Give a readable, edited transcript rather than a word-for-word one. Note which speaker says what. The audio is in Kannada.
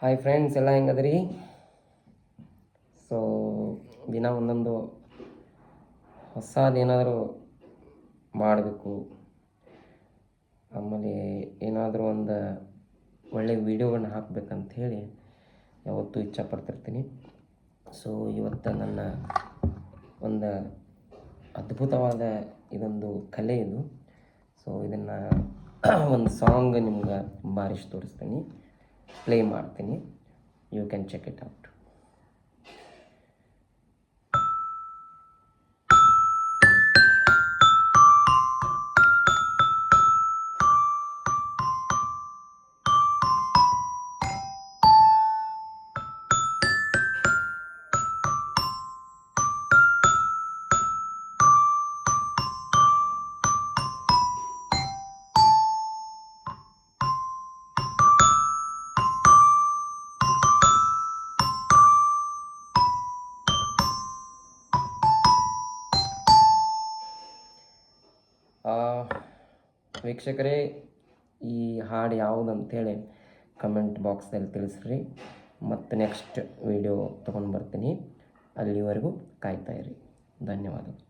Speaker 1: ಹಾಯ್ ಫ್ರೆಂಡ್ಸ್, ಎಲ್ಲ ಹೆಂಗದ್ರಿ? ಸೊ ದಿನ ಒಂದೊಂದು ಹೊಸದೇನಾದರೂ ಮಾಡಬೇಕು, ಆಮೇಲೆ ಏನಾದರೂ ಒಂದು ಒಳ್ಳೆಯ ವೀಡಿಯೋಗಳನ್ನ ಹಾಕಬೇಕಂತ ಹೇಳಿ ಯಾವತ್ತೂ ಇಚ್ಛಪಡ್ತಿರ್ತೀನಿ. ಸೊ ಇವತ್ತು ನನ್ನ ಒಂದು ಅದ್ಭುತವಾದ ಇದೊಂದು ಕಲೆ ಇದು. ಸೊ ಇದನ್ನು ಒಂದು ಸಾಂಗ್ ನಿಮ್ಗೆ ಬಾರಿಸಿ ತೋರಿಸ್ತೀನಿ, ಪ್ಲೇ ಮಾಡ್ತೀನಿ. You can check it out. ವೀಕ್ಷಕರೇ, ಈ ಹಾಡು ಯಾವುದಂತೇಳಿ ಕಮೆಂಟ್ ಬಾಕ್ಸ್ನಲ್ಲಿ ತಿಳಿಸ್ರಿ. ಮತ್ತು ನೆಕ್ಸ್ಟ್ ವಿಡಿಯೋ ತೊಗೊಂಡು ಬರ್ತೀನಿ. ಅಲ್ಲಿವರೆಗೂ ಕಾಯ್ತಾಯಿರಿ. ಧನ್ಯವಾದಗಳು.